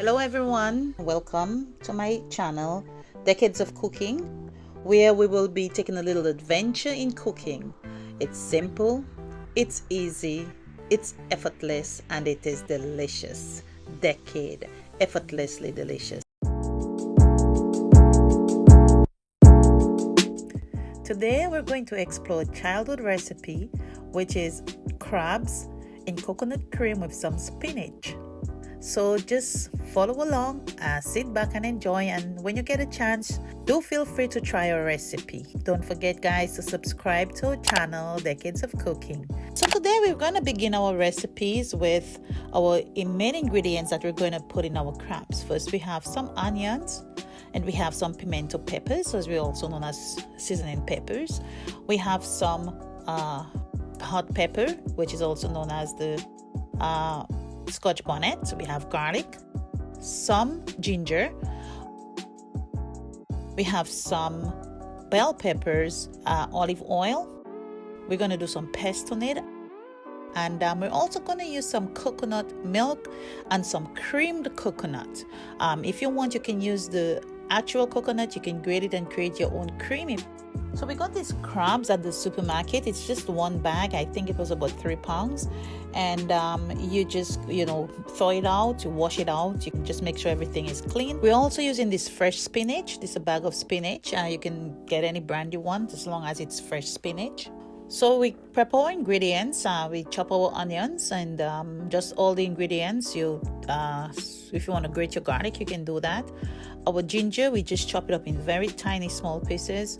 Hello everyone, welcome to my channel Dekkades of Cooking, where we will be taking a little adventure in cooking. It's simple, it's easy, it's effortless, and it is delicious. Dekkade, effortlessly delicious. Today we're going to explore a childhood recipe, which is crabs in coconut cream with some spinach. So just follow along, sit back and enjoy, and when you get a chance, do feel free to try our recipe. Don't forget guys to subscribe to our channel Dekkades of Cooking. So today we're going to begin our recipes with our main ingredients that we're going to put in our crabs. First we have some onions, and we have some pimento peppers, as we also known as seasoning peppers. We have some hot pepper, which is also known as the Scotch bonnet. So we have garlic, some ginger, we have some bell peppers, olive oil. We're going to do some pesto on it, and we're also going to use some coconut milk and some creamed coconut. If you want, you can use the actual coconut, you can grate it and create your own creamy. So we got these crabs at the supermarket. It's just one bag. I think it was about 3 pounds. And you just, thaw it out, you wash it out. You can just make sure everything is clean. We're also using this fresh spinach. This is a bag of spinach. You can get any brand you want as long as it's fresh spinach. So we prep our ingredients. We chop our onions and just all the ingredients. If you want to grate your garlic, you can do that. Our ginger, we just chop it up in very tiny small pieces.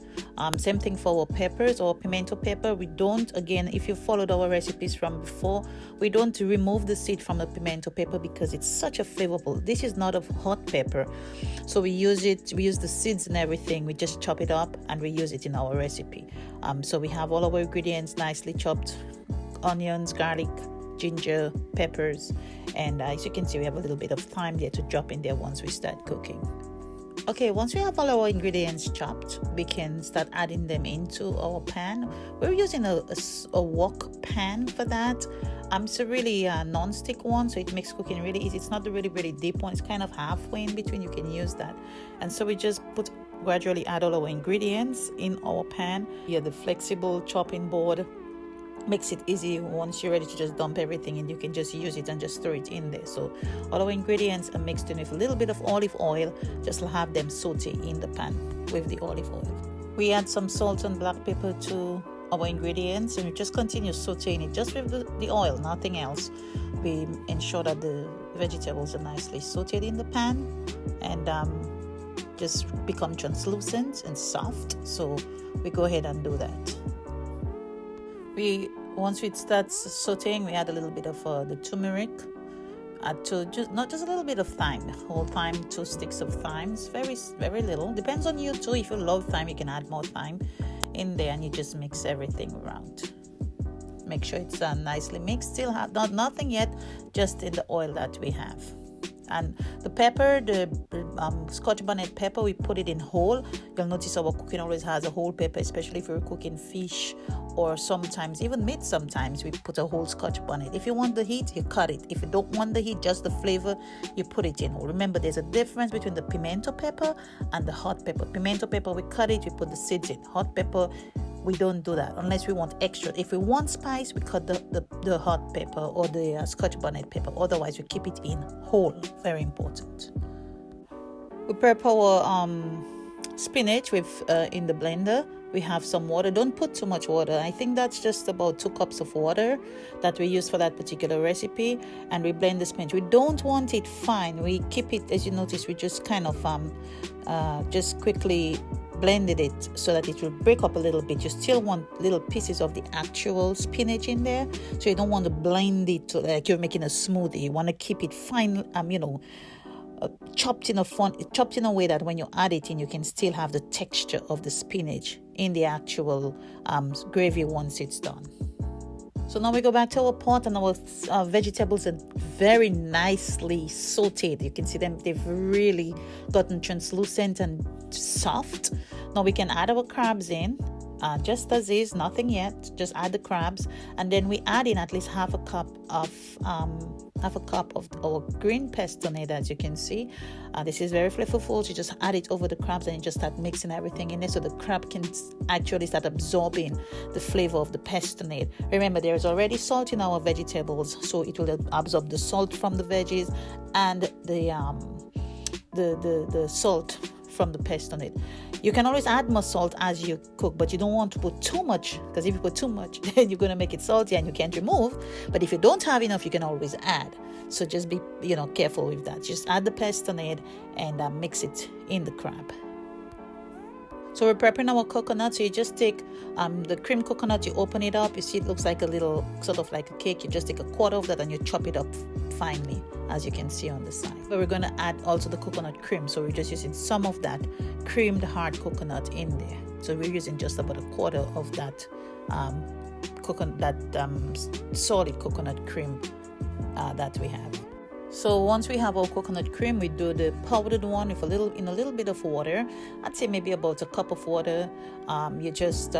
Same thing for our peppers or pimento pepper. We don't, again, if you followed our recipes from before, we don't remove the seed from the pimento pepper because it's such a flavorful. This is not a hot pepper, so we use the seeds and everything. We just chop it up and we use it in our recipe. So we have all our ingredients nicely chopped: onions, garlic, ginger, peppers, and as you can see, we have a little bit of thyme there to drop in there once we start cooking. Okay, once we have all our ingredients chopped, we can start adding them into our pan. We're using a wok pan for that. It's a really non-stick one, so it makes cooking really easy. It's not the really deep one, it's kind of halfway in between. You can use that. And so we just gradually add all our ingredients in our pan. Yeah, the flexible chopping board makes it easy. Once you're ready to just dump everything in, you can just use it and just throw it in there. So all our ingredients are mixed in with a little bit of olive oil. Just have them saute in the pan with the olive oil. We add some salt and black pepper to our ingredients, and we just continue sauteing it just with the oil, nothing else. We ensure that the vegetables are nicely sauteed in the pan and just become translucent and soft. So we go ahead and do that. Once it starts sauteing, we add a little bit of the turmeric. Add not just a little bit of thyme, whole thyme, 2 sticks of thyme. It's very little. Depends on you too. If you love thyme, you can add more thyme in there, and you just mix everything around. Make sure it's nicely mixed. Still have nothing yet, just in the oil that we have. And the pepper, the Scotch bonnet pepper, we put it in whole. You'll notice our cooking always has a whole pepper, especially if you're cooking fish or sometimes even meat. Sometimes we put a whole Scotch bonnet. If you want the heat, you cut it. If you don't want the heat, just the flavor, you put it in whole. Remember, there's a difference between the pimento pepper and the hot pepper. Pimento pepper, we cut it, we put the seeds in. Hot pepper, we don't do that unless we want extra. If we want spice, we cut the hot pepper or the Scotch bonnet pepper. Otherwise, we keep it in whole. Very important. We prep our spinach with in the blender. We have some water. Don't put too much water. I think that's just about 2 cups of water that we use for that particular recipe. And we blend the spinach. We don't want it fine. We keep it, as you notice, we just kind of just quickly blended it so that it will break up a little bit. You still want little pieces of the actual spinach in there, so you don't want to blend it to like you're making a smoothie. You want to keep it fine, chopped in a way that when you add it in, you can still have the texture of the spinach in the actual gravy once it's done. So now we go back to our pot, and our vegetables are very nicely sauteed. You can see them, they've really gotten translucent and soft. Now we can add our crabs in, just as is, nothing yet. Just add the crabs, and then we add in at least half a cup of half a cup of our green pestonade, as you can see. This is very flavorful. You just add it over the crabs and you just start mixing everything in there, so the crab can actually start absorbing the flavor of the pestonade. Remember, there is already salt in our vegetables, so it will absorb the salt from the veggies and the salt from the pestonade. You can always add more salt as you cook, but you don't want to put too much, because if you put too much, then you're going to make it salty and you can't remove. But if you don't have enough, you can always add. So just be, careful with that. Just add the pestonade and mix it in the crab. So we're prepping our coconut. So you just take the cream coconut, you open it up, you see it looks like a little, sort of like a cake. You just take a quarter of that and you chop it up finely, as you can see on the side. But we're going to add also the coconut cream. So we're just using some of that creamed hard coconut in there. So we're using just about a quarter of that solid coconut cream that we have. So once we have our coconut cream, we do the powdered one with a little bit of water. I'd say maybe about a cup of water. You just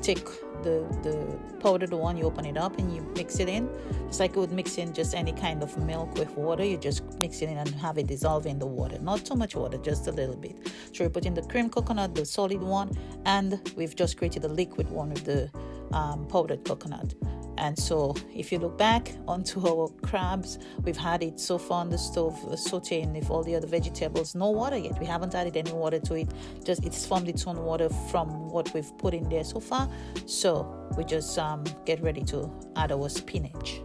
take the powdered one, you open it up and you mix it in, just like you would mix in just any kind of milk with water. You just mix it in and have it dissolve in the water. Not too much water, just a little bit. So we put in the cream coconut, the solid one, and we've just created a liquid one with the powdered coconut. And so if you look back onto our crabs, we've had it so far on the stove sauteing with all the other vegetables. No water yet. We haven't added any water to it. Just it's formed its own water from what we've put in there so far. So we just get ready to add our spinach.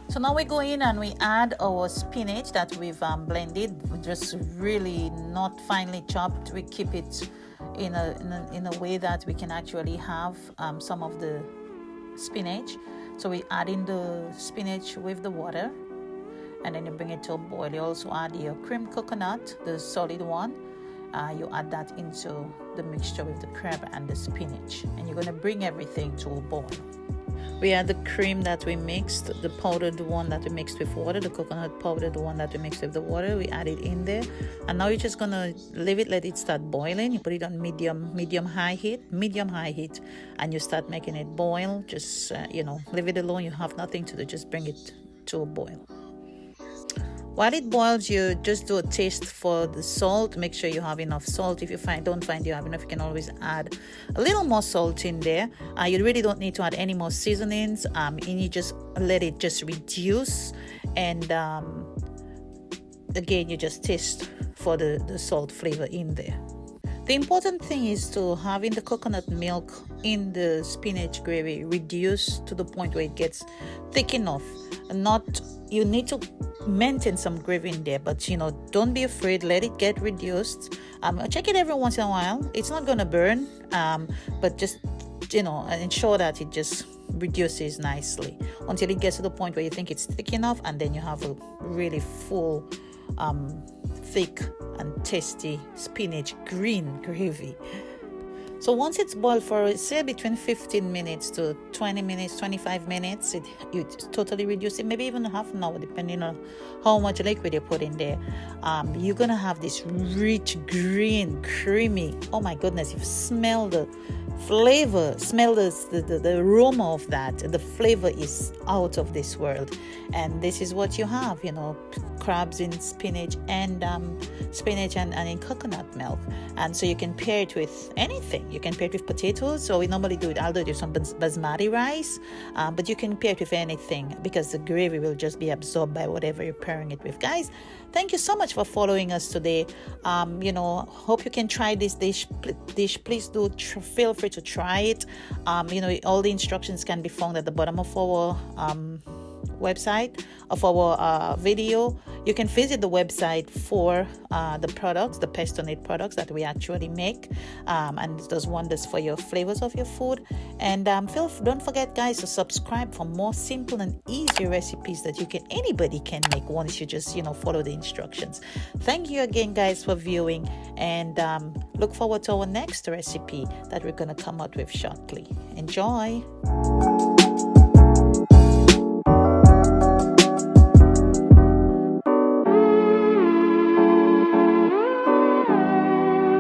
So now we go in and we add our spinach that we've blended, just really not finely chopped. We keep it in a way that we can actually have some of the spinach. So we add in the spinach with the water and then you bring it to a boil. You also add your cream coconut, the solid one. You add that into the mixture with the crab and the spinach, and you're going to bring everything to a boil. We add the cream that we mixed, the powdered one that we mixed with water, the coconut powdered one that we mixed with the water. We add it in there, and now you're just gonna leave it, let it start boiling. You put it on medium high heat, and you start making it boil. Just leave it alone. You have nothing to do. Just bring it to a boil. While it boils, you just do a taste for the salt. Make sure you have enough salt. If you don't find you have enough, you can always add a little more salt in there. You really don't need to add any more seasonings. And you just let it just reduce. And again, you just taste for the salt flavor in there. The important thing is to having the coconut milk in the spinach gravy reduce to the point where it gets thick enough. You need to maintain some gravy in there, but don't be afraid. Let it get reduced. Check it every once in a while. It's not gonna burn, but just ensure that it just reduces nicely until it gets to the point where you think it's thick enough, and then you have a really full thick and tasty spinach green gravy. So once it's boiled for, say, between 15 minutes to 20 minutes, 25 minutes, you totally reduce it, maybe even half an hour, depending on how much liquid you put in there. You're going to have this rich, green, creamy, oh my goodness, you smell the flavor, smell the aroma of that. The flavor is out of this world. And this is what you have, crabs in spinach and in coconut milk. And so you can pair it with anything. You can pair it with potatoes. So we normally do it. I'll do it with some basmati rice, but you can pair it with anything because the gravy will just be absorbed by whatever you're pairing it with. Guys, thank you so much for following us today. Hope you can try this dish. Please do feel free to try it. All the instructions can be found at the bottom of our website of our video. You can visit the website for the products, the pestonade products that we actually make, and it does wonders for your flavors of your food. And don't forget, guys, to subscribe for more simple and easy recipes that anybody can make once you just follow the instructions. Thank you again, guys, for viewing, and look forward to our next recipe that we're going to come out with shortly. Enjoy.